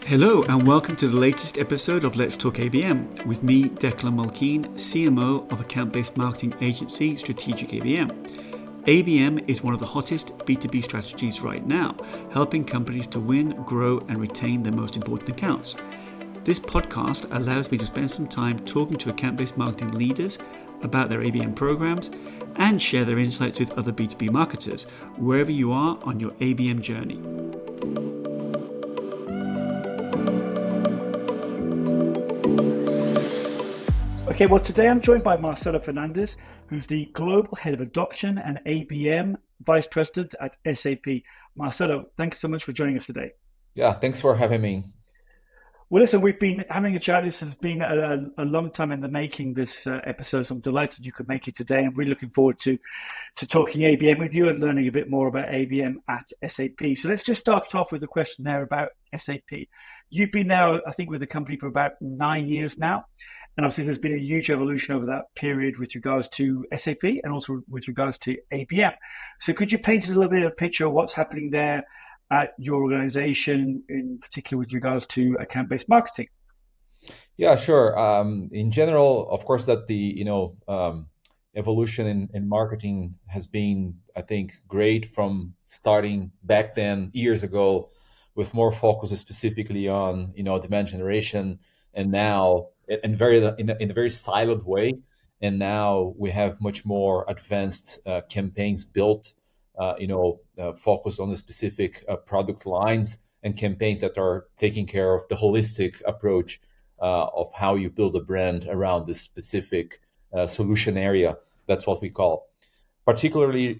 Hello and welcome to the latest episode of Let's Talk ABM with me, Declan Mulkeen, CMO of account-based marketing agency Strategic ABM. ABM is one of the hottest B2B strategies right now, helping companies to win, grow and retain their most important accounts. This podcast allows me to spend some time talking to account-based marketing leaders about their ABM programs and share their insights with other B2B marketers, wherever you are on your ABM journey. Okay, well, today I'm joined by Marcelo Fernandes, who's the Global Head of Adoption and ABM Vice President at SAP. Marcelo, thanks so much for joining us today. Yeah, thanks for having me. Well, listen, we've been having a chat. This has been a long time in the making, this episode, so I'm delighted you could make it today. I'm really looking forward to talking ABM with you and learning a bit more about ABM at SAP. So let's just start off with a question there about SAP. You've been now, I think, with the company for about 9 years now. And obviously, there's been a huge evolution over that period with regards to SAP and also with regards to ABM. So could you paint us a little bit of a picture of what's happening there at your organization, in particular with regards to account-based marketing? Yeah, sure. In general, of course, that the evolution in marketing has been, I think, great from starting back then years ago, with more focus specifically on demand generation, and now in a very siloed way. And now we have much more advanced campaigns built, focused on the specific product lines and campaigns that are taking care of the holistic approach of how you build a brand around this specific solution area. That's what we call. Particularly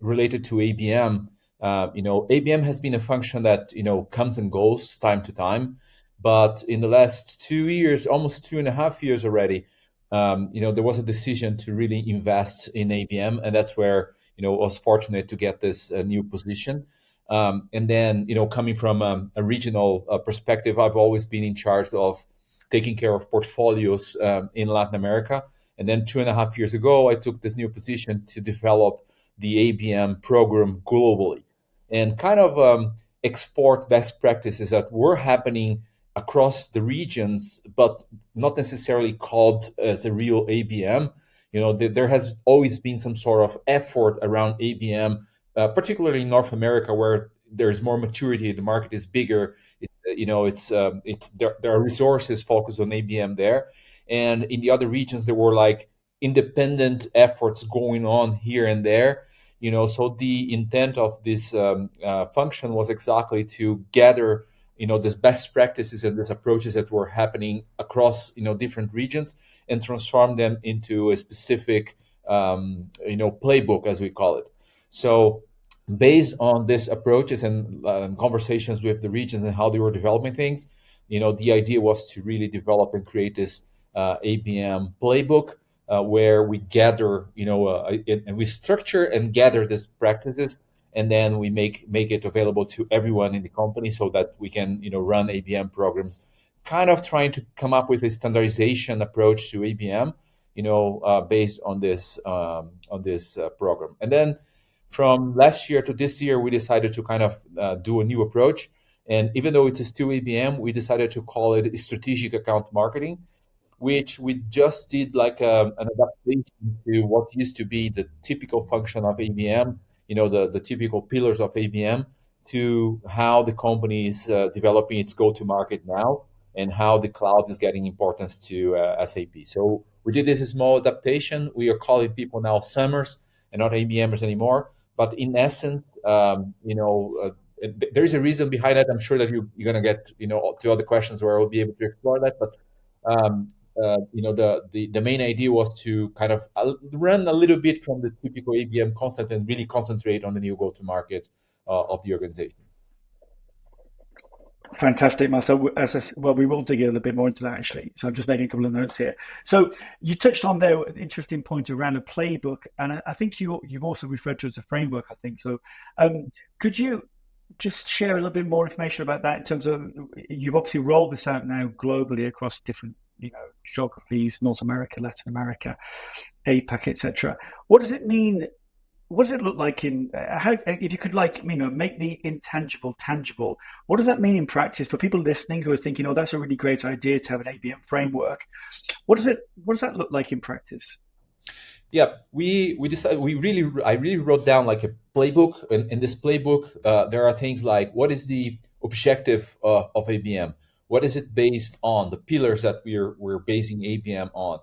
related to ABM, ABM has been a function that comes and goes time to time. But in the last 2 years, almost 2.5 years already, there was a decision to really invest in ABM, and that's where I was fortunate to get this new position. And then coming from a regional perspective, I've always been in charge of taking care of portfolios in Latin America. And then 2.5 years ago, I took this new position to develop the ABM program globally and kind of export best practices that were happening across the regions, but not necessarily called as a real ABM. There has always been some sort of effort around ABM, particularly in North America, where there's more maturity, the market is bigger. There are resources focused on ABM there, and in the other regions there were like independent efforts going on here and there. So the intent of this function was exactly to gather these best practices and these approaches that were happening across different regions and transform them into a specific playbook, as we call it. So based on these approaches and conversations with the regions and how they were developing things, the idea was to really develop and create this ABM playbook where we gather and we structure and gather these practices, and then we make it available to everyone in the company so that we can run ABM programs, kind of trying to come up with a standardization approach to ABM based on this program. And then from last year to this year, we decided to kind of do a new approach. And even though it's still ABM, we decided to call it strategic account marketing, which we just did like an adaptation to what used to be the typical function of ABM, the typical pillars of ABM, to how the company is developing its go-to-market now and how the cloud is getting importance to SAP. So we did this small adaptation. We are calling people now Summers and not ABMers anymore. But in essence, there is a reason behind it. I'm sure that you're going to get to other questions where we'll be able to explore that. But the main idea was to kind of run a little bit from the typical ABM concept and really concentrate on the new go-to-market of the organization. Fantastic, Marcel. We will dig a little bit more into that, actually. So I'm just making a couple of notes here. So you touched on there an interesting point around a playbook, and I think you've also referred to it as a framework, I think. So could you just share a little bit more information about that in terms of, you've obviously rolled this out now globally across different geographies, North America, Latin America, APAC, etc. What does it mean what does it look like in how, if you could, like, make the intangible tangible, what does that mean in practice for people listening who are thinking, oh, that's a really great idea to have an ABM framework? What does that look like in practice? Yeah, we decided I really wrote down like a playbook. In this playbook, there are things like what is the objective of ABM? What is it based on? The pillars that we're basing ABM on.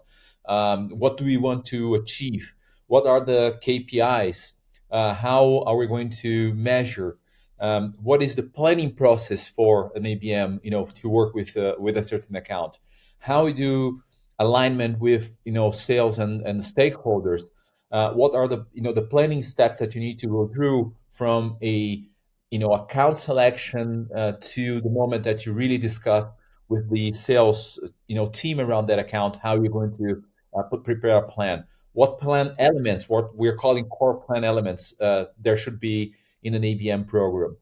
What do we want to achieve? What are the KPIs? How are we going to measure? What is the planning process for an ABM? To work with a certain account. How we do alignment with sales and stakeholders. What are the planning steps that you need to go through from a account selection to the moment that you really discuss with the sales team around that account how you're going to prepare a plan. What plan elements, what we're calling core plan elements, there should be in an ABM program.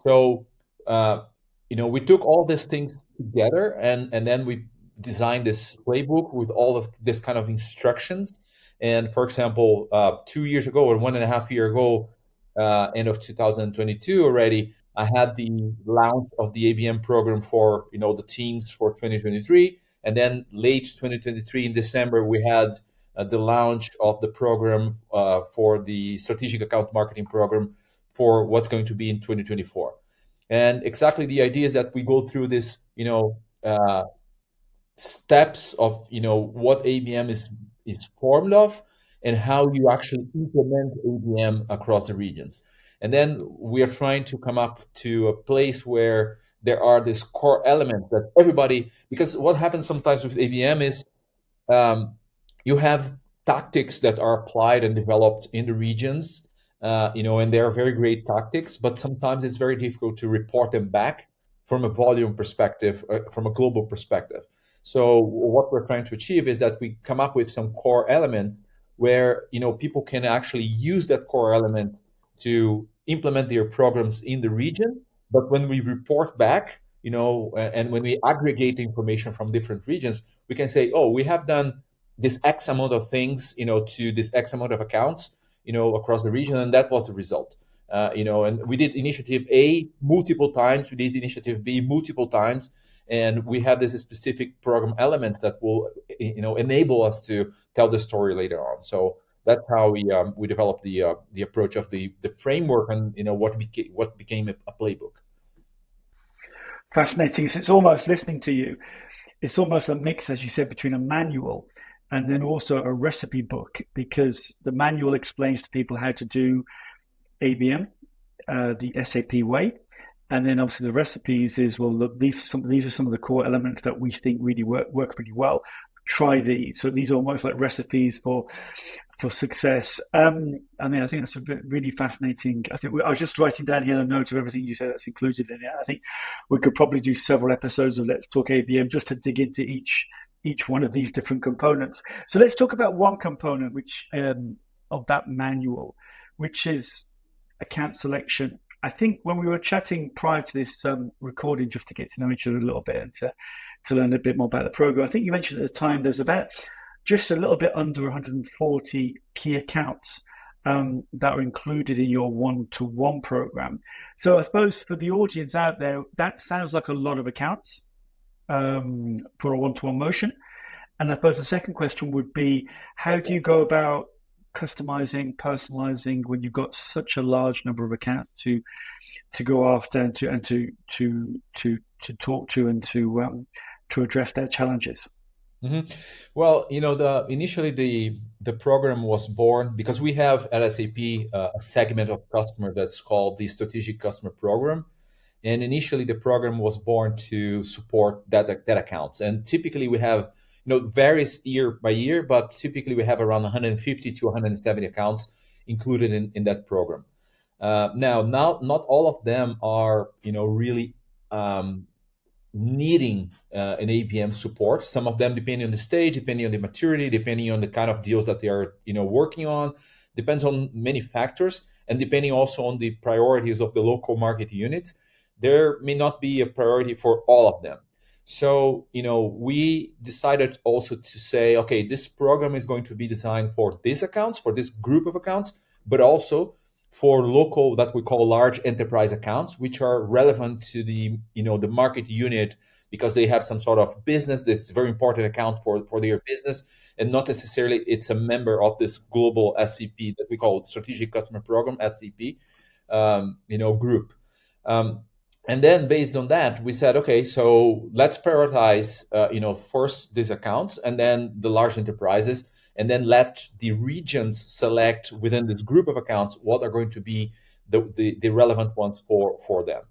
So we took all these things together, and then we designed this playbook with all of this kind of instructions. And for example, 2 years ago or 1.5 year ago, end of 2022 already, I had the launch of the ABM program for the teams for 2023, and then late 2023 in December we had the launch of the program for the strategic account marketing program for what's going to be in 2024. And exactly the idea is that we go through this steps of what ABM is formed of and how you actually implement ABM across the regions. And then we are trying to come up to a place where there are these core elements that everybody, because what happens sometimes with ABM is you have tactics that are applied and developed in the regions, and they are very great tactics, but sometimes it's very difficult to report them back from a volume perspective, from a global perspective. So what we're trying to achieve is that we come up with some core elements where people can actually use that core element to implement their programs in the region. But when we report back, and when we aggregate information from different regions, we can say, oh, we have done this X amount of things, to this X amount of accounts, across the region, and that was the result. And we did initiative A multiple times, we did initiative B multiple times, and we have this specific program elements that will enable us to tell the story later on. So that's how we developed the approach of the framework, and what became a playbook. Fascinating. So it's almost, listening to you, it's almost a mix, as you said, between a manual and then also a recipe book, because the manual explains to people how to do ABM the SAP way. And then obviously the recipes is, well, look, these are some of the core elements that we think really work pretty well. Try these. So these are almost like recipes for success. I mean, I think that's really fascinating. I was just writing down here a note of everything you said that's included in it. I think we could probably do several episodes of Let's Talk ABM just to dig into each one of these different components. So let's talk about one component which of that manual, which is account selection. I think when we were chatting prior to this recording, just to get to know each other a little bit and to learn a bit more about the program, I think you mentioned at the time there's about just a little bit under 140 key accounts that are included in your one-to-one program. So I suppose for the audience out there, that sounds like a lot of accounts for a one-to-one motion. And I suppose the second question would be, how do you go about customizing, personalizing when you've got such a large number of accounts to go after and to talk to and to address their challenges? Mm-hmm. Well, initially the program was born because we have at SAP a segment of customer that's called the Strategic Customer Program, and initially the program was born to support that accounts. And typically we have varies year by year, but typically we have around 150 to 170 accounts included in that program. Now, not all of them are really needing an ABM support. Some of them, depending on the stage, depending on the maturity, depending on the kind of deals that they are working on, depends on many factors, and depending also on the priorities of the local market units, there may not be a priority for all of them. So, we decided also to say, okay, this program is going to be designed for these accounts, for this group of accounts, but also for local, that we call large enterprise accounts, which are relevant to the the market unit, because they have some sort of business. This is a very important account for their business, and not necessarily it's a member of this global SCP that we call Strategic Customer Program, SCP, group. And then based on that, we said, okay, so let's prioritize, first these accounts, and then the large enterprises, and then let the regions select within this group of accounts what are going to be the relevant ones for them.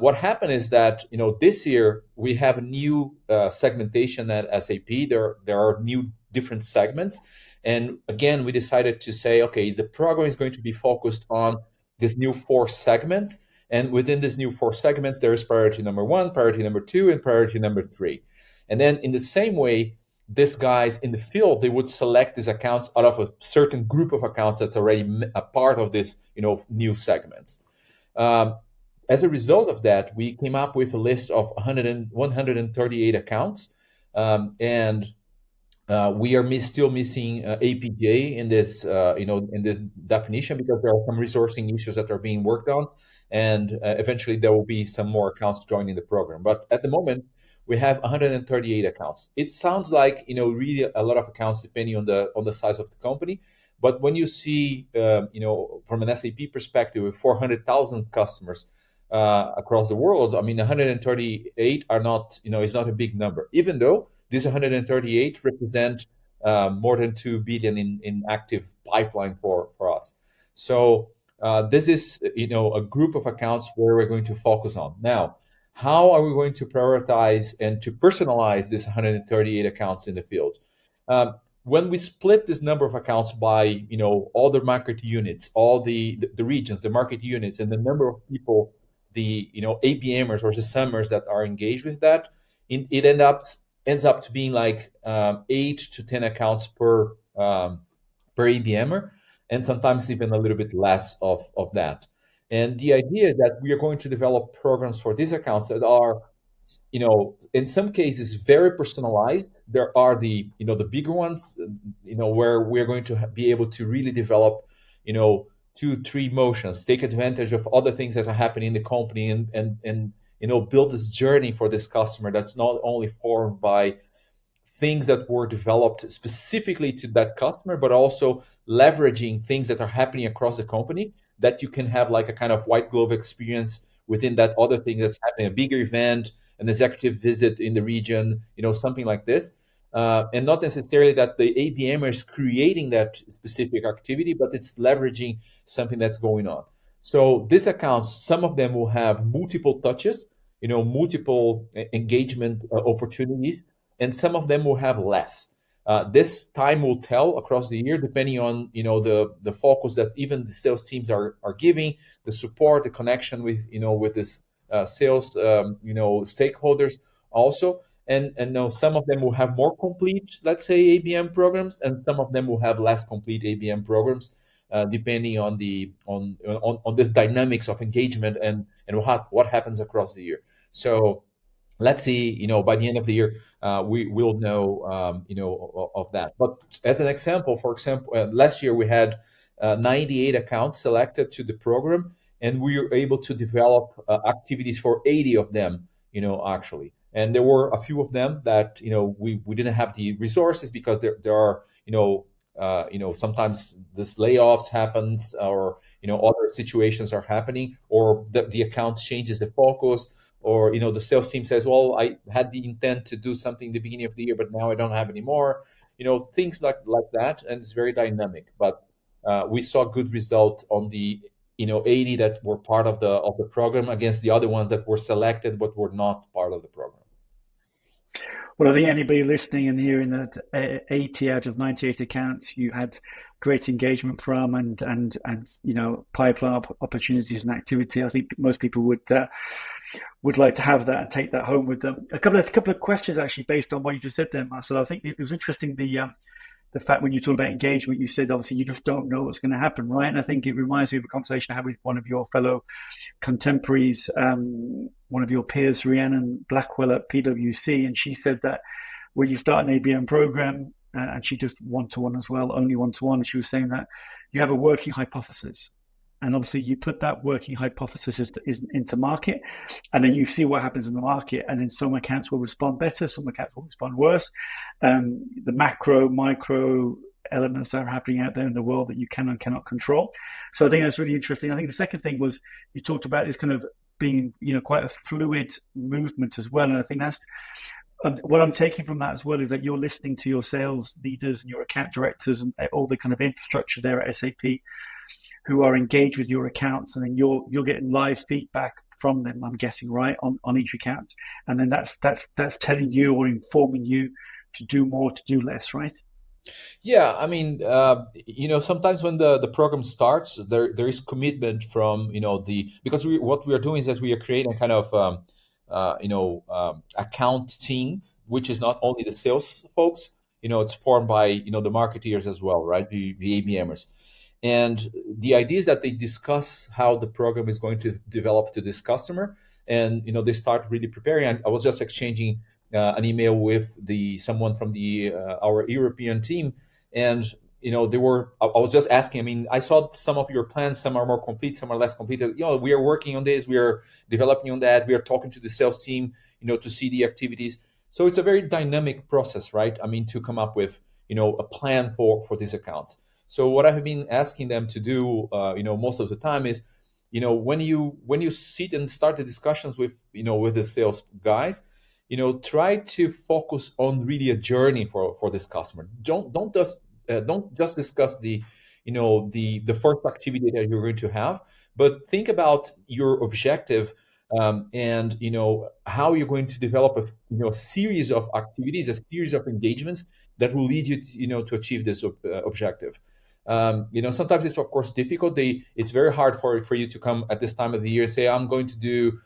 What happened is that this year we have a new segmentation at SAP. There are new different segments, and again we decided to say, okay, the program is going to be focused on these new 4 segments. And within these new 4 segments, there is priority number 1, priority number 2, and priority number 3. And then in the same way, these guys in the field, they would select these accounts out of a certain group of accounts that's already a part of this, new segments. As a result of that, we came up with a list of 138 accounts, and we are still missing APJ in this, in this definition, because there are some resourcing issues that are being worked on, and eventually there will be some more accounts joining the program. But at the moment, we have 138 accounts. It sounds like really a lot of accounts depending on the size of the company. But when you see, from an SAP perspective, with 400,000 customers across the world, I mean, 138 are not, is not a big number, even though these 138 represent more than 2 billion in active pipeline for us. So this is, a group of accounts where we're going to focus on. Now, how are we going to prioritize and to personalize these 138 accounts in the field? When we split this number of accounts by, all the market units, all the regions, the market units, and the number of people, the, ABMers or the summers that are engaged with that, it ends up to being like 8 to 10 accounts per ABMer, and sometimes even a little bit less of that. And the idea is that we are going to develop programs for these accounts that are, in some cases very personalized. There are the bigger ones, where we're going to be able to really develop, 2-3 motions, take advantage of other things that are happening in the company, and build this journey for this customer that's not only formed by things that were developed specifically to that customer, but also leveraging things that are happening across the company, that you can have like a kind of white glove experience within that other thing that's happening, a bigger event, an executive visit in the region, something like this. And not necessarily that the ABM is creating that specific activity, but it's leveraging something that's going on. So these accounts, some of them will have multiple touches, multiple engagement opportunities, and some of them will have less. This time will tell across the year, depending on the focus that even the sales teams are giving, the support, the connection with with this sales stakeholders also. And some of them will have more complete, let's say, ABM programs, and some of them will have less complete ABM programs, depending on this dynamics of engagement and what happens across the year. So let's see, by the end of the year, we will know, of that. But as an example, last year we had 98 accounts selected to the program, and we were able to develop activities for 80 of them, actually. And there were a few of them that, we didn't have the resources, because there are, sometimes this layoffs happens, or, other situations are happening, or the account changes the focus, or, the sales team says, well, I had the intent to do something in the beginning of the year, but now I don't have any more, things like that. And it's very dynamic, but we saw good results on the 80 that were part of the program against the other ones that were selected but were not part of the program. Well, I think anybody listening and hearing that 80 out of 98 accounts you had great engagement from, and pipeline opportunities and activity, I think most people would like to have that and take that home with them. A couple of questions actually based on what you just said there, Marcelo. I think it was interesting the fact when you talk about engagement, you said obviously you just don't know what's going to happen, right? And I think it reminds me of a conversation I had with one of your fellow contemporaries, one of your peers, Rhiannon Blackwell at PwC, and she said that when you start an ABM program, and she does one-to-one as well, only one-to-one. She was saying that you have a working hypothesis. And obviously you put that working hypothesis into market, and then you see what happens in the market. And then some accounts will respond better, some accounts will respond worse. The macro, micro elements are happening out there in the world that you can and cannot control. So I think that's really interesting. I think the second thing was you talked about is kind of being, quite a fluid movement as well. And I think that's what I'm taking from that as well, is that you're listening to your sales leaders and your account directors and all the kind of infrastructure there at SAP who are engaged with your accounts, and then you're getting live feedback from them, I'm guessing, right, on each account. And then that's telling you or informing you to do more, to do less, right? Yeah, I mean, sometimes when the program starts, there is commitment from because what we are doing is that we are creating a kind of account team, which is not only the sales folks. It's formed by the marketeers as well, right? The ABMers. And the idea is that they discuss how the program is going to develop to this customer, and they start really preparing. I was just exchanging an email with someone from our European team, and I was just asking. I mean, I saw some of your plans. Some are more complete, some are less complete. We are working on this. We are developing on that. We are talking to the sales team, to see the activities. So it's a very dynamic process, right? I mean, to come up with a plan for these accounts. So what I have been asking them to do, most of the time is, when you sit and start the discussions with the sales guys, try to focus on really a journey for this customer. Don't just discuss the first activity that you're going to have, but think about your objective, and how you're going to develop a series of activities, a series of engagements that will lead you to achieve this objective. Sometimes it's of course difficult. It's very hard for you to come at this time of the year and say, I'm going to do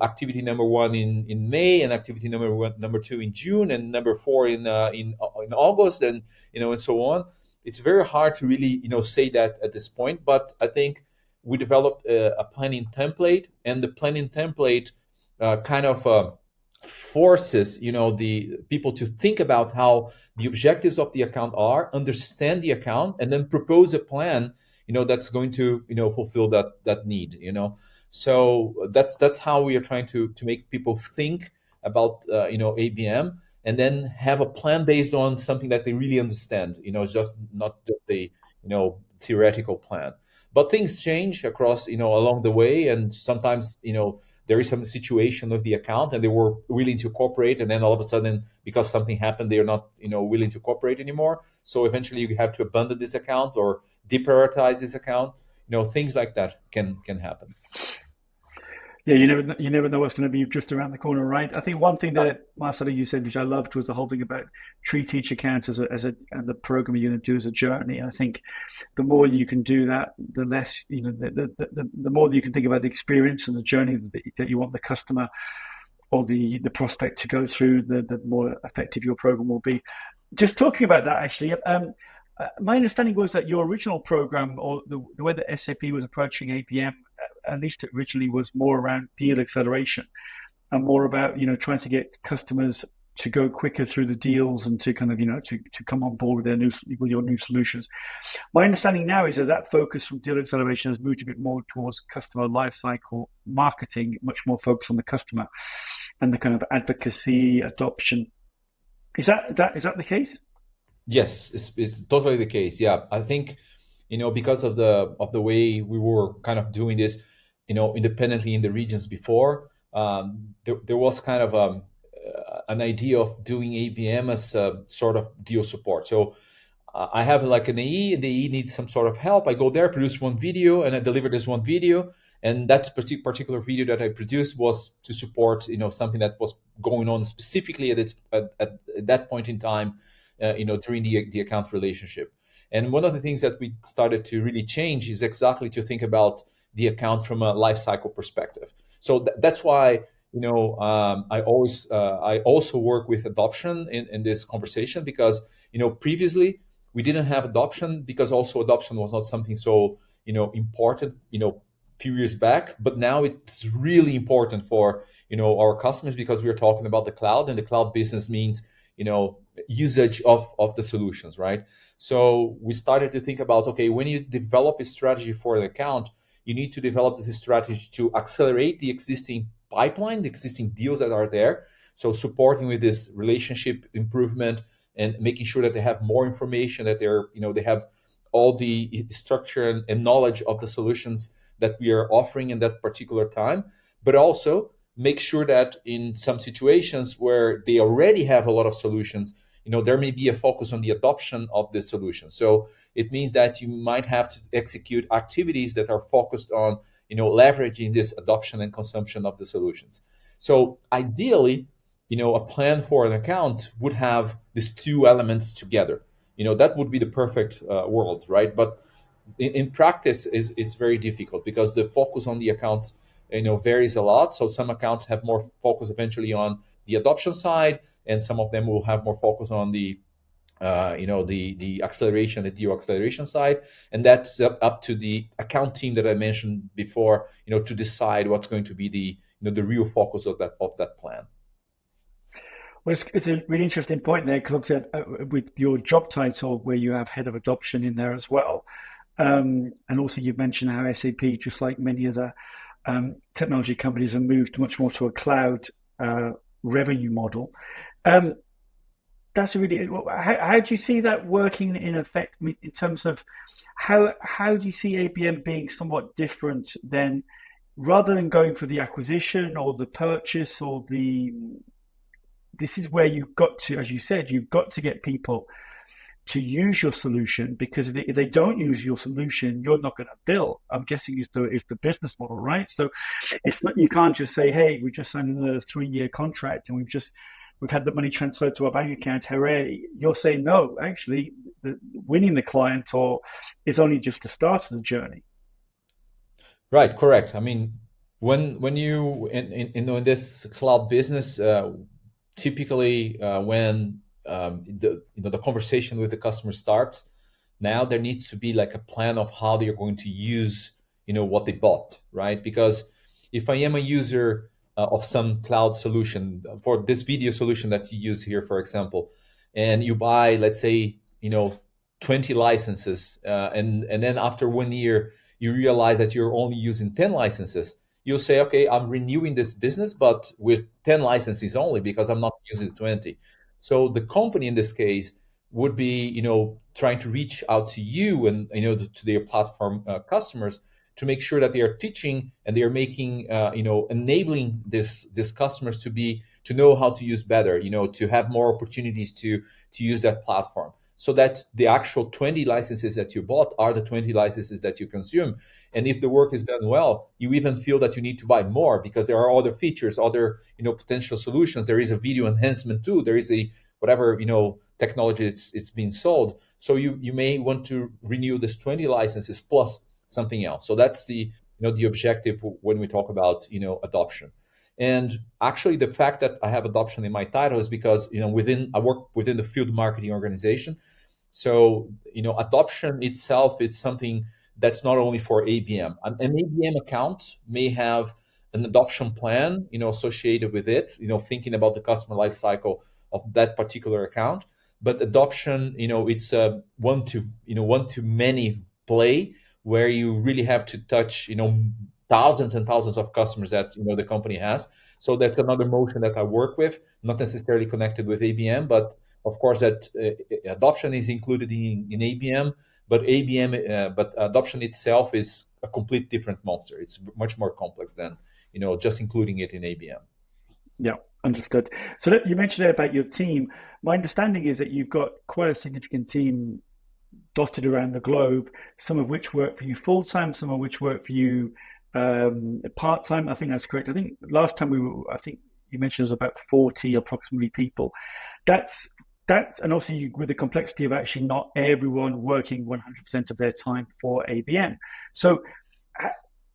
activity number 1 in May, and activity number 2 in June, and number 4 in August, and and so on. It's very hard to really say that at this point. But I think we developed a planning template, and the planning template kind of forces the people to think about how the objectives of the account are, understand the account, and then propose a plan that's going to fulfill that need. So that's how we are trying to make people think about ABM, and then have a plan based on something that they really understand. It's just not just a theoretical plan. But things change across along the way, and sometimes there is some situation with the account and they were willing to cooperate, and then all of a sudden, because something happened, they are not willing to cooperate anymore. So eventually you have to abandon this account or deprioritize this account. Things like that can happen. Yeah, you never know what's going to be just around the corner, right? I think one thing that Marcelo, you said, which I loved, was the whole thing about treat each account as and the program you're going to do as a journey. And I think the more you can do that, the less the more you can think about the experience and the journey that you want the customer or the prospect to go through, the more effective your program will be. Just talking about that, actually, my understanding was that your original program, or the way that SAP was approaching ABM, at least originally, was more around deal acceleration and more about trying to get customers to go quicker through the deals and to kind of to come on board with your new solutions. My understanding now is that focus from deal acceleration has moved a bit more towards customer lifecycle marketing, much more focused on the customer and the kind of advocacy, adoption. Is that the case? Yes, it's totally the case. Yeah, I think because of the way we were kind of doing this, independently in the regions before, there was kind of an idea of doing ABM as a sort of deal support. So I have like an AE, and the AE needs some sort of help. I go there, produce one video, and I deliver this one video. And that particular video that I produced was to support something that was going on specifically at that point in time, during the account relationship. And one of the things that we started to really change is exactly to think about the account from a life cycle perspective. So that's why I also work with adoption in this conversation, because previously we didn't have adoption, because also adoption was not something so important few years back, but now it's really important for our customers, because we are talking about the cloud, and the cloud business means usage of the solutions, right? So we started to think about, okay, when you develop a strategy for an account, you need to develop this strategy to accelerate the existing pipeline, the existing deals that are there. So supporting with this relationship improvement and making sure that they have more information, that they have all the structure and knowledge of the solutions that we are offering in that particular time, but also make sure that in some situations where they already have a lot of solutions, there may be a focus on the adoption of the solution. So it means that you might have to execute activities that are focused on, leveraging this adoption and consumption of the solutions. So ideally, a plan for an account would have these two elements together. That would be the perfect world, right? But in practice, it's very difficult because the focus on the accounts varies a lot. So some accounts have more focus eventually on the adoption side, and some of them will have more focus on the the acceleration, the deal acceleration side, and that's up to the account team that I mentioned before, to decide what's going to be the real focus of that plan. Well, it's a really interesting point there, because with your job title, where you have head of adoption in there as well, and also you mentioned how SAP, just like many other technology companies, have moved much more to a cloud revenue model. That's really, how do you see that working in effect in terms of how do you see ABM being somewhat different than, rather than going for the acquisition or the purchase or this is where you've got to, as you said, you've got to get people to use your solution, because if they don't use your solution, you're not going to bill. I'm guessing is the business model, right? So it's not, you can't just say, hey, we just signed another 3-year contract and we've had the money transferred to our bank account. Hooray! You're saying no. Actually, winning the client is only just the start of the journey. Right. Correct. I mean, when you in this cloud business, typically when the conversation with the customer starts, now there needs to be like a plan of how they're going to use what they bought, right? Because if I am a user of some cloud solution, for this video solution that you use here, for example, and you buy, let's say, 20 licenses, and then after 1 year you realize that you're only using 10 licenses, you'll say, okay, I'm renewing this business, but with 10 licenses only, because I'm not using 20. So the company in this case would be, trying to reach out to you and, to their platform customers, to make sure that they are teaching and they are making, enabling this customers to know how to use better, to have more opportunities to use that platform, so that the actual 20 licenses that you bought are the 20 licenses that you consume. And if the work is done well, you even feel that you need to buy more, because there are other features, other potential solutions. There is a video enhancement too. There is a whatever technology it's being sold. So you may want to renew this 20 licenses plus something else. So that's the the objective when we talk about adoption. And actually, the fact that I have adoption in my title is because I work within the field marketing organization. So adoption itself is something that's not only for ABM. An ABM account may have an adoption plan associated with it, thinking about the customer life cycle of that particular account. But adoption, it's a one to many play, where you really have to touch thousands and thousands of customers that the company has. So that's another motion that I work with, not necessarily connected with ABM, but of course that adoption is included in ABM. But but adoption itself is a complete different monster. It's much more complex than just including it in ABM. Yeah, understood. So you mentioned about your team. My understanding is that you've got quite a significant team dotted around the globe, some of which work for you full-time, some of which work for you part-time. I think that's correct. I think last time I think you mentioned it was about 40 approximately people. That's and obviously with the complexity of actually not everyone working 100% of their time for ABM. So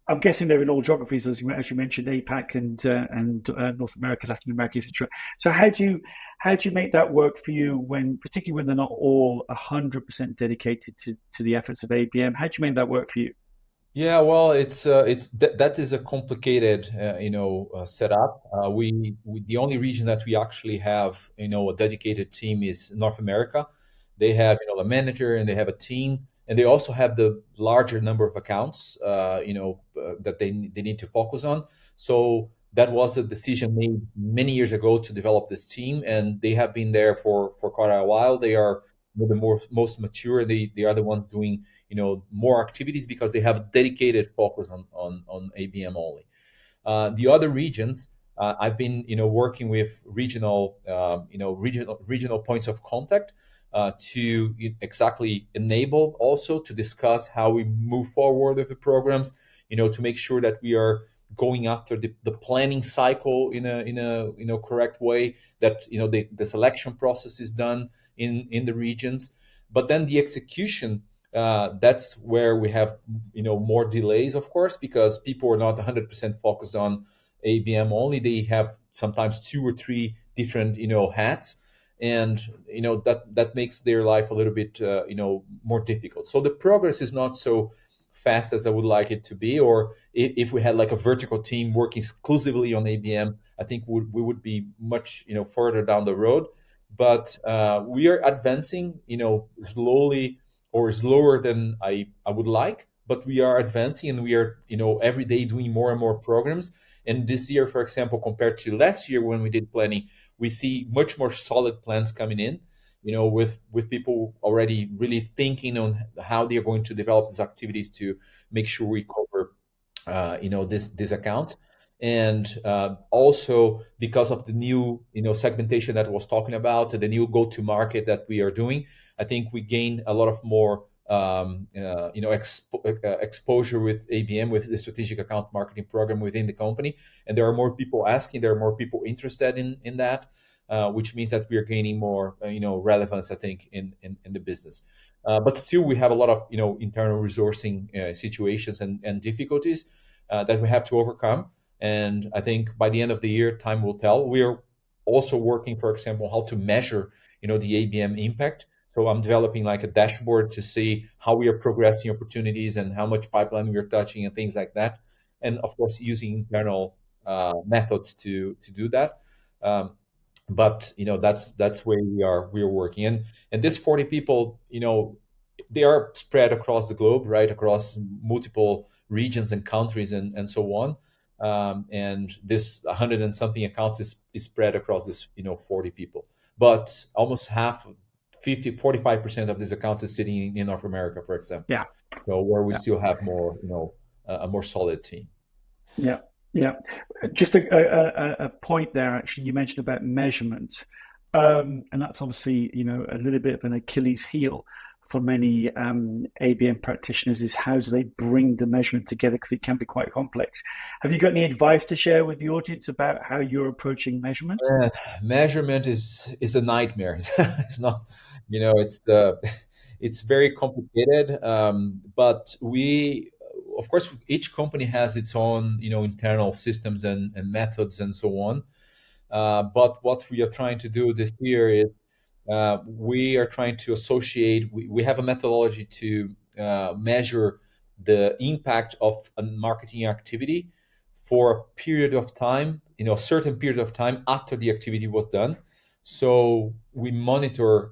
I'm guessing they're in all geographies, as you mentioned, APAC and North America, Latin America, etc. So how do you make that work for you, particularly when they're not all 100% dedicated to the efforts of ABM? How do you make that work for you? Yeah, well, it's that is a complicated setup. We the only region that we actually have a dedicated team is North America. They have a manager and they have a team, and they also have the larger number of accounts that they need to focus on. So that was a decision made many years ago to develop this team, and they have been there for quite a while. They are the most mature. They are the ones doing more activities because they have dedicated focus on ABM only. The other regions, I've been working with regional points of contact to exactly enable also to discuss how we move forward with the programs, to make sure that we are going after the planning cycle in a correct way, that the selection process is done in the regions, but then the execution, that's where we have more delays, of course, because people are not 100% focused on ABM only. They have sometimes two or three different hats, and that makes their life a little bit more difficult. So the progress is not so fast as I would like it to be. Or if we had like a vertical team working exclusively on ABM, I think we would be much further down the road. But we are advancing slowly, or slower than I would like, but we are advancing, and we are every day doing more and more programs. And this year, for example, compared to last year when we did planning, we see much more solid plans coming in, with people already really thinking on how they are going to develop these activities to make sure we cover this account. And also because of the new segmentation that I was talking about, the new go-to market that we are doing, I think we gain a lot of more exposure with ABM, with the strategic account marketing program within the company. And there are more people asking, there are more people interested in that, which means that we are gaining more relevance, I think, in the business. But still, we have a lot of internal resourcing situations and difficulties that we have to overcome. And I think by the end of the year, time will tell. We are also working, for example, how to measure the ABM impact. So I'm developing like a dashboard to see how we are progressing opportunities and how much pipeline we are touching and things like that. And of course, using internal methods to do that. But that's where we are working. And this 40 people, they are spread across the globe, right, across multiple regions and countries and so on. And this 100 and something accounts is spread across this 40 people, but almost half, 45% of these accounts is sitting in North America, for example. Yeah. So where we Yeah. still have more a more solid team. Yeah. Yeah. Just a point there, actually, you mentioned about measurement. And that's obviously, a little bit of an Achilles heel for many ABM practitioners, is how do they bring the measurement together, because it can be quite complex. Have you got any advice to share with the audience about how you're approaching measurement? Measurement is a nightmare. It's not, it's very complicated. But of course, each company has its own, internal systems and methods and so on. But what we are trying to do this year is we are trying to associate, we have a methodology to measure the impact of a marketing activity for a period of time, a certain period of time after the activity was done. So we monitor,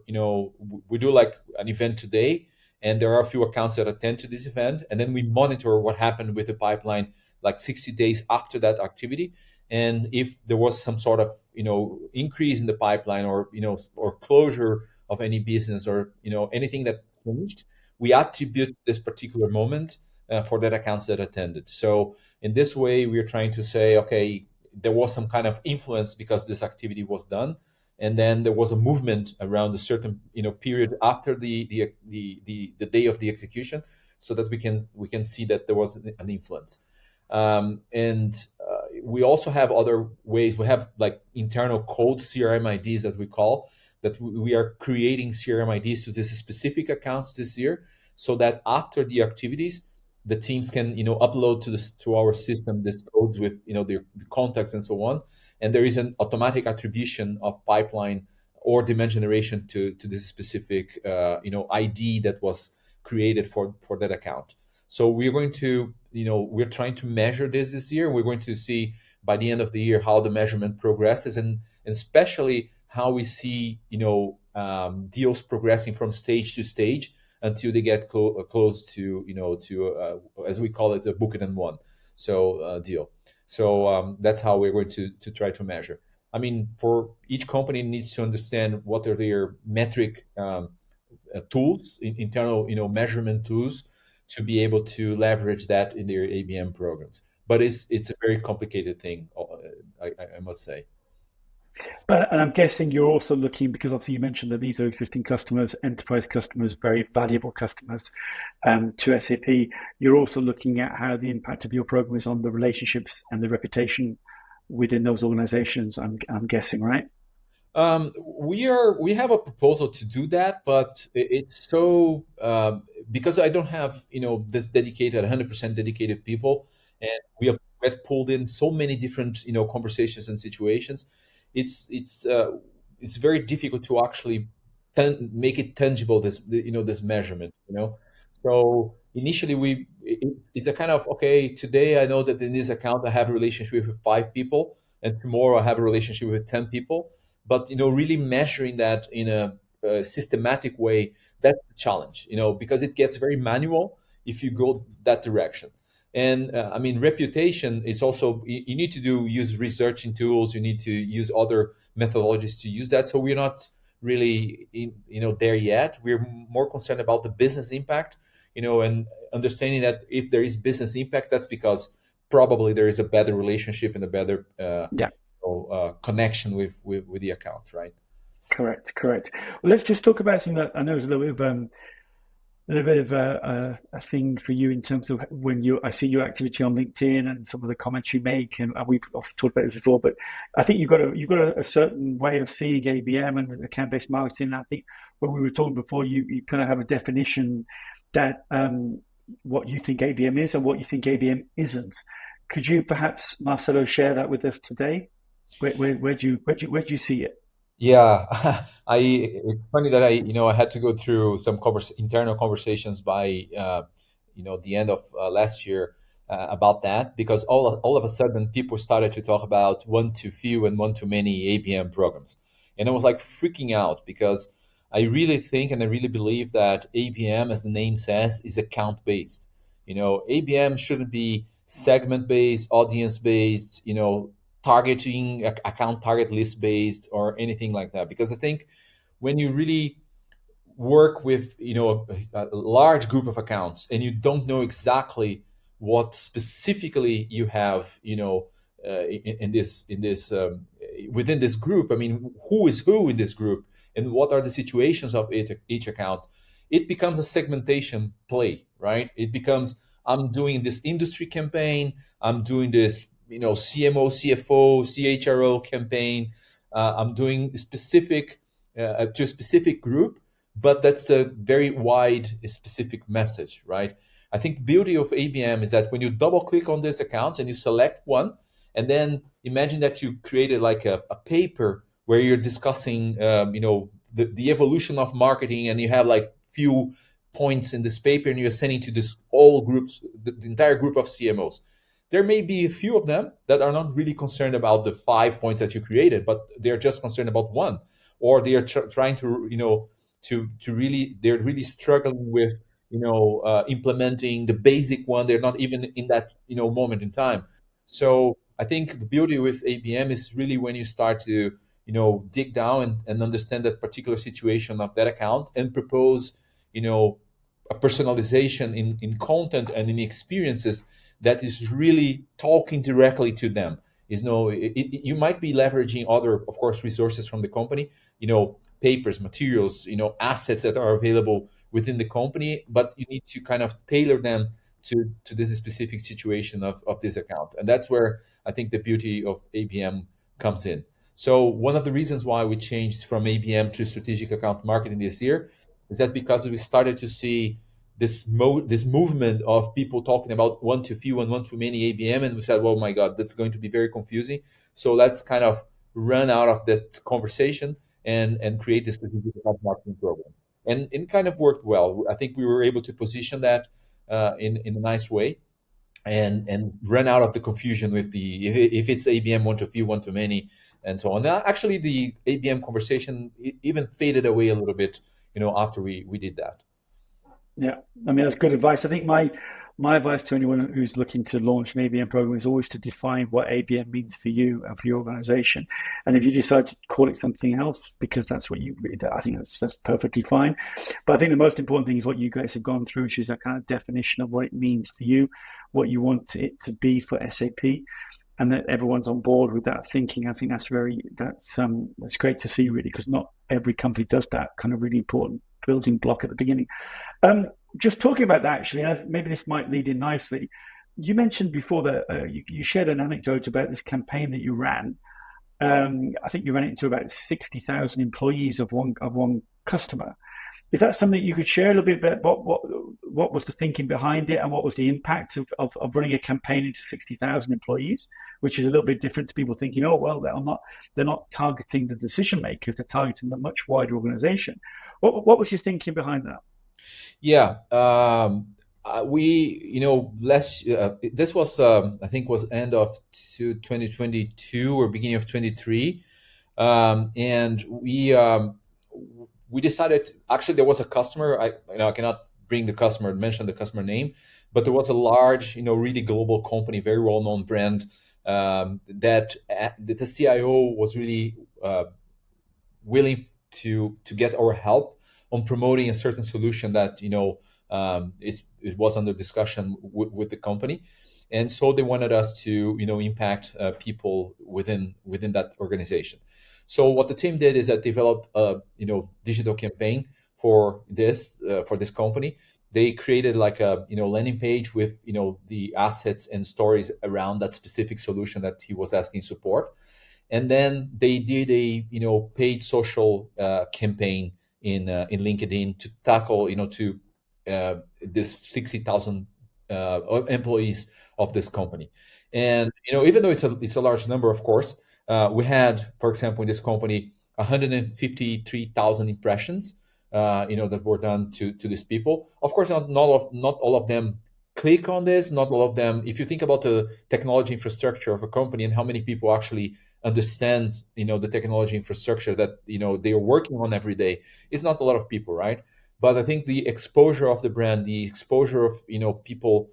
we do like an event today, and there are a few accounts that attend to this event, and then we monitor what happened with the pipeline like 60 days after that activity. And if there was some sort of increase in the pipeline, or or closure of any business, or anything that changed, we attribute this particular moment for that accounts that attended. So in this way, we are trying to say, okay, there was some kind of influence because this activity was done, and then there was a movement around a certain period after the day of the execution, so that we can see that there was an influence. And we also have other ways. We have like internal code CRM IDs that we call, that we are creating CRM IDs to this specific accounts this year, so that after the activities, the teams can upload to our system this codes with the contacts and so on, and there is an automatic attribution of pipeline or demand generation to this specific ID that was created for that account. So we're going to, we're trying to measure this year. We're going to see by the end of the year how the measurement progresses, and especially how we see, deals progressing from stage to stage until they get close to, as we call it, a book it and one deal. So that's how we're going to try to measure. I mean, for each company needs to understand what are their metric tools, internal, measurement tools, to be able to leverage that in their ABM programs. But it's a very complicated thing, I must say. But and I'm guessing you're also looking, because obviously you mentioned that these are existing customers, enterprise customers, very valuable customers to SAP. You're also looking at how the impact of your program is on the relationships and the reputation within those organizations. I'm guessing, right? We have a proposal to do that, but it's so because I don't have this dedicated 100% dedicated people, and we have pulled in so many different conversations and situations. It's very difficult to actually make it tangible, this measurement. So initially it's a kind of, okay, today I know that in this account I have a relationship with 5 people, and tomorrow I have a relationship with 10 people. But really measuring that in a systematic way, that's the challenge, because it gets very manual if you go that direction. And I mean, reputation is also, you need to use researching tools, you need to use other methodologies to use that. So we're not really there yet. We're more concerned about the business impact, and understanding that if there is business impact, that's because probably there is a better relationship and a better Yeah. connection with the account, right? Correct. Well, let's just talk about something that I know is a little bit of a thing for you in terms of I see your activity on LinkedIn and some of the comments you make, and we've also talked about this before. But I think you've got a certain way of seeing ABM and account-based marketing. And I think when we were talking before, you kind of have a definition that what you think ABM is and what you think ABM isn't. Could you perhaps, Marcelo, share that with us today? Where do you see it? Yeah, it's funny that I had to go through some internal conversations by the end of last year about that, because all of a sudden people started to talk about one too few and one too many ABM programs, and I was like freaking out, because I really think and I really believe that ABM, as the name says, is account based. ABM shouldn't be segment based, audience based, targeting account target list based or anything like that, because I think when you really work with a large group of accounts and you don't know exactly what specifically you have in this within this group, I mean, who is who in this group and what are the situations of each account, it becomes a segmentation play, right? It becomes, I'm doing this industry campaign, I'm doing this CMO, CFO, CHRO campaign. I'm doing specific to a specific group, but that's a very wide, specific message, right? I think the beauty of ABM is that when you double click on this account and you select one, and then imagine that you created like a paper where you're discussing, the evolution of marketing, and you have like few points in this paper, and you're sending to this all groups, the entire group of CMOs. There may be a few of them that are not really concerned about the 5 points that you created, but they're just concerned about one, or they are trying to, they're really struggling with, implementing the basic one. They're not even in that, moment in time. So I think the beauty with ABM is really when you start to, dig down and understand that particular situation of that account and propose, a personalization in content and in experiences that is really talking directly to them. You might be leveraging other, of course, resources from the company, papers, materials, assets that are available within the company, but you need to kind of tailor them to this specific situation of this account. And that's where I think the beauty of ABM comes in. So one of the reasons why we changed from ABM to strategic account marketing this year is that because we started to see this movement of people talking about one too few and one too many ABM, and we said, oh my God, that's going to be very confusing. So let's kind of run out of that conversation and create this strategic account marketing program. And it kind of worked well. I think we were able to position that in a nice way, and run out of the confusion with the if it's ABM one to few, one to many, and so on. Now, actually, the ABM conversation even faded away a little bit, after we did that. Yeah, I mean that's good advice. I think my advice to anyone who's looking to launch an ABM program is always to define what ABM means for you and for your organization. And if you decide to call it something else because that's what you, I think that's perfectly fine. But I think the most important thing is what you guys have gone through, which is that kind of definition of what it means for you, what you want it to be for SAP, and that everyone's on board with that thinking. I think that's great to see, really, because not every company does that kind of really important building block at the beginning. Just talking about that, actually, maybe this might lead in nicely. You mentioned before that you shared an anecdote about this campaign that you ran. I think you ran it into about 60,000 employees of one customer. Is that something you could share a little bit about? What was the thinking behind it, and what was the impact of running a campaign into 60,000 employees, which is a little bit different to people thinking, oh well, they're not targeting the decision makers, they're targeting the much wider organization. What was your thinking behind that? Yeah, this was I think was end of 2022 or beginning of 23, and we decided. Actually, there was a customer. I cannot mention the customer name, but there was a large, really global company, very well known brand, that the CIO was really willing to get our help on promoting a certain solution that it was under discussion with the company, and so they wanted us to impact people within that organization. So what the team did is that developed a digital campaign for this company. They created like a landing page with the assets and stories around that specific solution that he was asking support, and then they did a paid social campaign in LinkedIn to tackle this 60,000 employees of this company. And even though it's a large number, of course, we had, for example, in this company 153,000 impressions that were done to these people. Of course, not all of them click on this. Not all of them. If you think about the technology infrastructure of a company and how many people actually understand the technology infrastructure that they are working on every day, it's not a lot of people, right? But I think the exposure of the brand, the exposure of people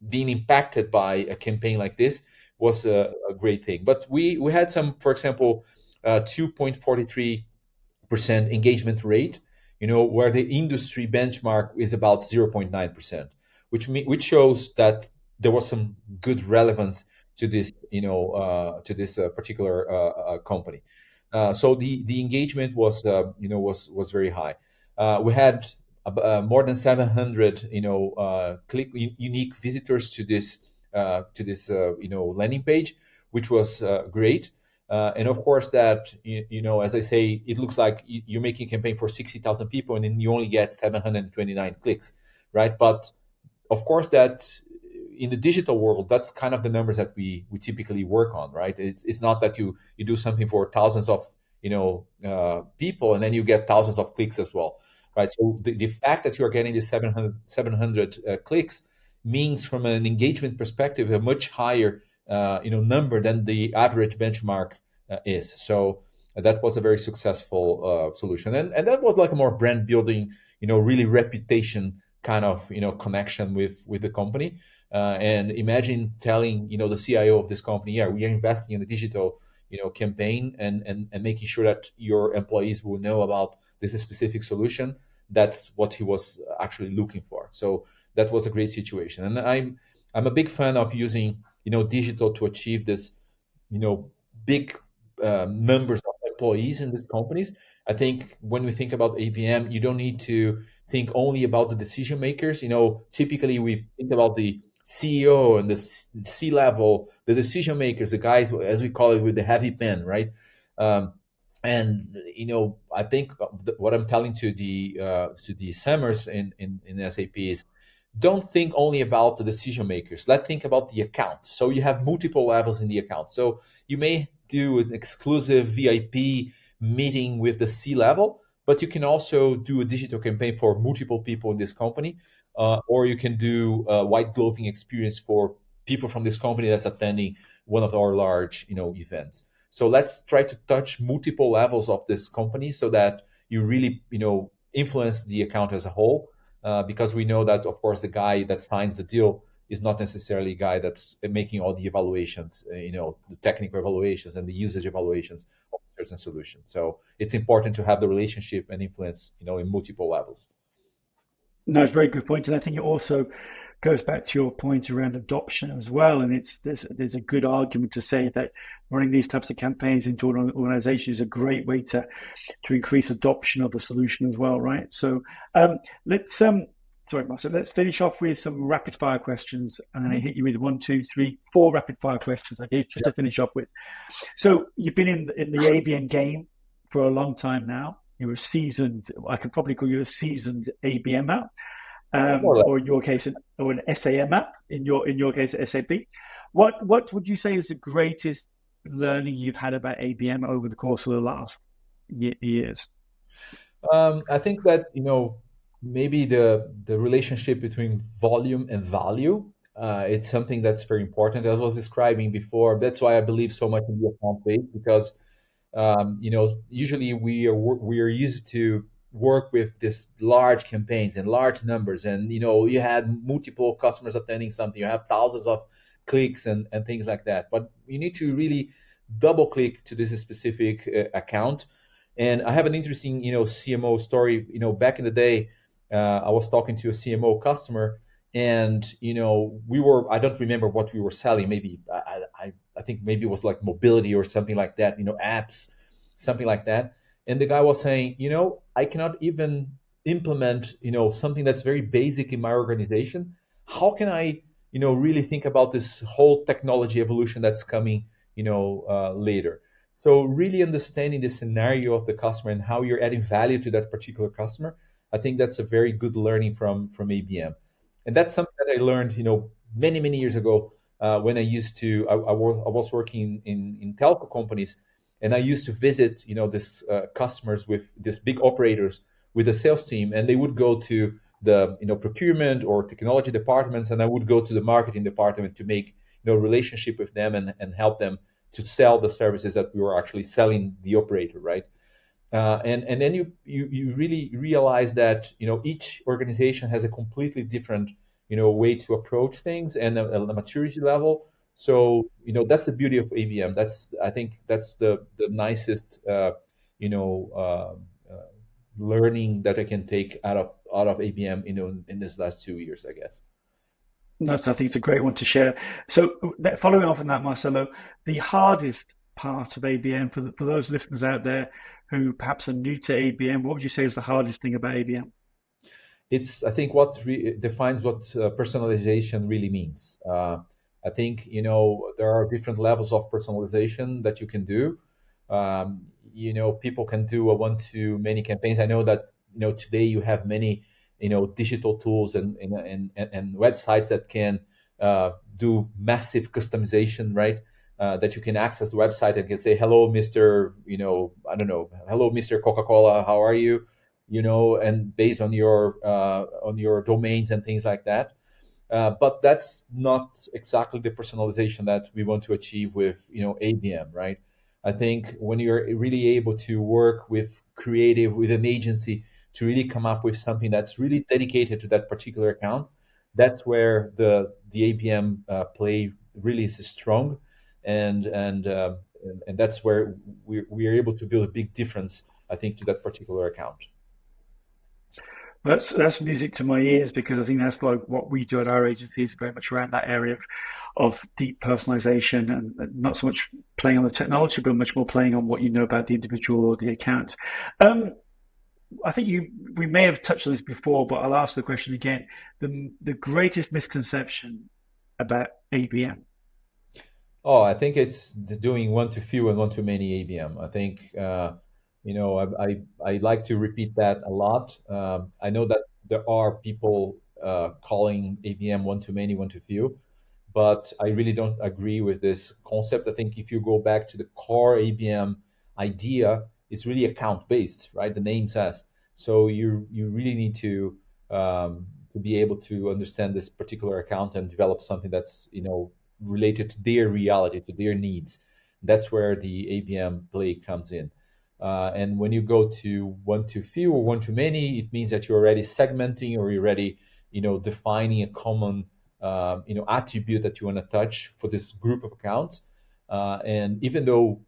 being impacted by a campaign like this was a great thing. But we had some, for example, 2.43% engagement rate, where the industry benchmark is about 0.9%, which shows that there was some good relevance to this, particular company. So the engagement was very high. We had more than 700 unique visitors to this landing page, which was great. And of course, that as I say, it looks like you're making a campaign for 60,000 people, and then you only get 729 clicks, right? But of course, that in the digital world, that's kind of the numbers that we typically work on, right? It's not that you do something for thousands of people and then you get thousands of clicks as well, right? So the fact that you are getting this 700 clicks means, from an engagement perspective, a much higher number than the average benchmark is. So that was a very successful solution, and that was like a more brand building, really reputation kind of connection with the company. And imagine telling the CIO of this company, yeah, we are investing in a digital campaign and making sure that your employees will know about this specific solution. That's what he was actually looking for. So that was a great situation, and I'm a big fan of using digital to achieve this big numbers of employees in these companies. I think when we think about ABM, you don't need to think only about the decision makers. Typically we think about the CEO and the C-level, the decision makers, the guys, as we call it, with the heavy pen, right? And I think what I'm telling to the Summers in SAP is, don't think only about the decision makers. Let's think about the account. So you have multiple levels in the account. So you may do an exclusive VIP meeting with the C-level, but you can also do a digital campaign for multiple people in this company. or you can do a white gloving experience for people from this company that's attending one of our large, events. So let's try to touch multiple levels of this company so that you really, influence the account as a whole. Because we know that, of course, the guy that signs the deal is not necessarily a guy that's making all the evaluations, the technical evaluations and the usage evaluations of a certain solution. So it's important to have the relationship and influence, in multiple levels. No, it's a very good point, and I think it also goes back to your point around adoption as well. And there's a good argument to say that running these types of campaigns into an organization is a great way to increase adoption of the solution as well, right? So let's sorry, Marcel, let's finish off with some rapid fire questions, and then I hit you with 1, 2, 3, 4 rapid fire questions. Okay, just to finish off with. So you've been in the ABM game for a long time now. You're a seasoned, I could probably call you a seasoned ABM app, or in your case, or an SAM app. In your case, SAP. What would you say is the greatest learning you've had about ABM over the course of the last years? I think that maybe the relationship between volume and value. It's something that's very important. As I was describing before, that's why I believe so much in the account base, because usually we are used to work with this large campaigns and large numbers, and you had multiple customers attending something, you have thousands of clicks and things like that. But you need to really double click to this specific account. And I have an interesting CMO story. Back in the day, I was talking to a CMO customer, and I don't remember what we were selling. Maybe I think maybe it was like mobility or something like that, apps, something like that. And the guy was saying, I cannot even implement, something that's very basic in my organization. How can I, really think about this whole technology evolution that's coming, later? So really understanding the scenario of the customer and how you're adding value to that particular customer, I think that's a very good learning from ABM. And that's something that I learned, many, many years ago, when I was working in telco companies, and I used to visit, this customers with these big operators with the sales team, and they would go to the, procurement or technology departments, and I would go to the marketing department to make, relationship with them and help them to sell the services that we were actually selling the operator, right? And then you really realize that each organization has a completely different way to approach things and a maturity level. So that's the beauty of ABM. I think that's the nicest learning that I can take out of ABM in this last 2 years, I guess. No, so I think it's a great one to share. So following on from that, Marcelo, the hardest part of ABM for those listeners out there who perhaps are new to ABM, what would you say is the hardest thing about ABM? It's, I think, what defines what personalization really means. I think there are different levels of personalization that you can do. People can do a one-to-many campaigns. I know that today you have many digital tools and websites that can do massive customization, right? That you can access the website and can say, hello, Mr. I don't know, hello, Mr. Coca-Cola, how are you? And based on your domains and things like that. But that's not exactly the personalization that we want to achieve with ABM, right? I think when you're really able to work with an agency to really come up with something that's really dedicated to that particular account, that's where the ABM play really is strong, and that's where we are able to build a big difference, I think, to that particular account. That's music to my ears, because I think that's like what we do at our agency, is very much around that area of deep personalization, and not so much playing on the technology, but much more playing on what you know about the individual or the account. I think we may have touched on this before, but I'll ask the question again. The greatest misconception about ABM? Oh, I think it's doing one too few and one too many ABM. I think I like to repeat that a lot. I know that there are people calling ABM one too many, one too few, but I really don't agree with this concept. I think if you go back to the core ABM idea, it's really account based, right? The name says. So you really need to to be able to understand this particular account and develop something that's related to their reality, to their needs. That's where the ABM play comes in. And when you go to one too few or one too many, it means that you're already segmenting, or you're already defining a common attribute that you want to touch for this group of accounts. And even though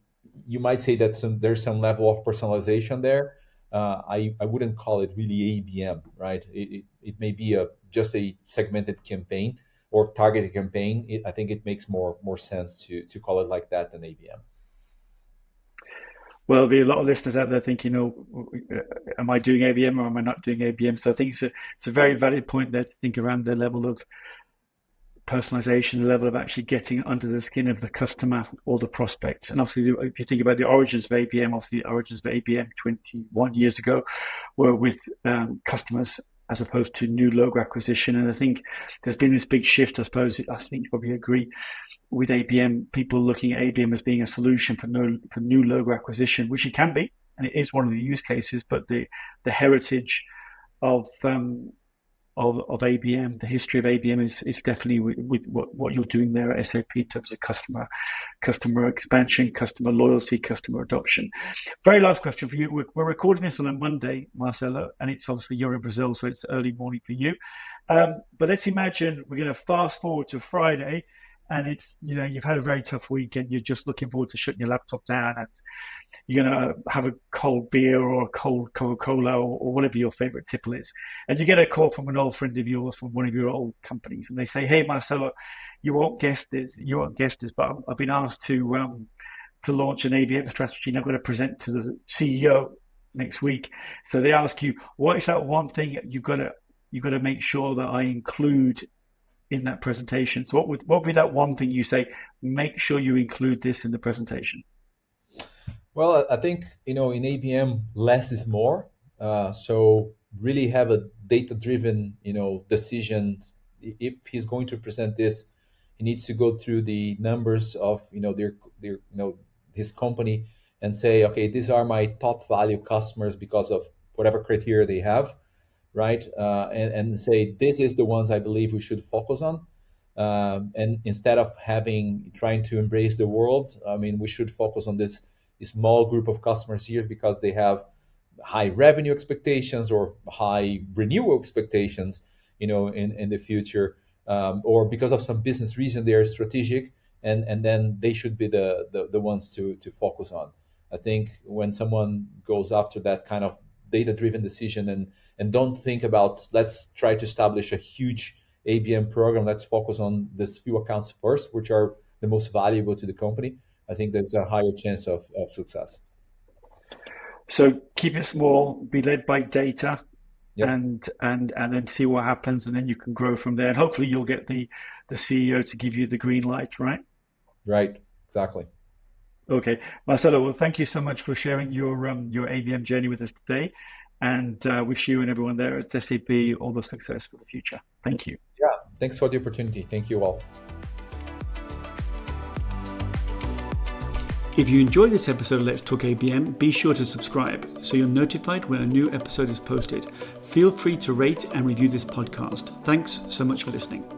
you might say that there's some level of personalization there, I wouldn't call it really ABM, right? It may be just a segmented campaign or targeted campaign. I think it makes more sense to call it like that than ABM. Well, there'll be a lot of listeners out there thinking, am I doing ABM or am I not doing ABM? So I think it's a very valid point there to think around the level of personalization, the level of actually getting under the skin of the customer or the prospect. And obviously, if you think about the origins of ABM, obviously the origins of ABM 21 years ago were with customers as opposed to new logo acquisition. And I think there's been this big shift, I think you probably agree, with ABM, people looking at ABM as being a solution for new logo acquisition, which it can be, and it is one of the use cases, but the heritage of ABM, the history of ABM is definitely with what you're doing there at SAP in terms of customer expansion, customer loyalty, customer adoption. Very last question for you. We're recording this on a Monday, Marcelo, and it's obviously you're in Brazil, so it's early morning for you. But let's imagine we're going to fast forward to Friday, and it's you've had a very tough weekend. You're just looking forward to shutting your laptop down, and you're going to have a cold beer or a cold Coca-Cola or whatever your favorite tipple is. And you get a call from an old friend of yours from one of your old companies. And they say, hey, Marcelo, you won't guess this, but I've been asked to launch an ABM strategy, and I'm going to present to the CEO next week. So they ask you, what is that one thing you've got to make sure that I include in that presentation? So what would be that one thing you say, make sure you include this in the presentation? Well, I think, in ABM, less is more. So really have a data-driven, decisions. If he's going to present this, he needs to go through the numbers of, his company and say, okay, these are my top value customers because of whatever criteria they have, right? And say, this is the ones I believe we should focus on. And instead of trying to embrace the world, we should focus on this small group of customers here because they have high revenue expectations or high renewal expectations, in the future, or because of some business reason they are strategic, and then they should be the ones to focus on. I think when someone goes after that kind of data-driven decision and don't think about, let's try to establish a huge ABM program, let's focus on this few accounts first, which are the most valuable to the company, I think there's a higher chance of success. So keep it small, be led by data, yep. and then see what happens, and then you can grow from there. And hopefully you'll get the CEO to give you the green light, right? Right, exactly. Okay, Marcelo, well, thank you so much for sharing your ABM journey with us today, and wish you and everyone there at SAP all the success for the future. Thank you. Yeah, thanks for the opportunity. Thank you all. If you enjoyed this episode of Let's Talk ABM, be sure to subscribe so you're notified when a new episode is posted. Feel free to rate and review this podcast. Thanks so much for listening.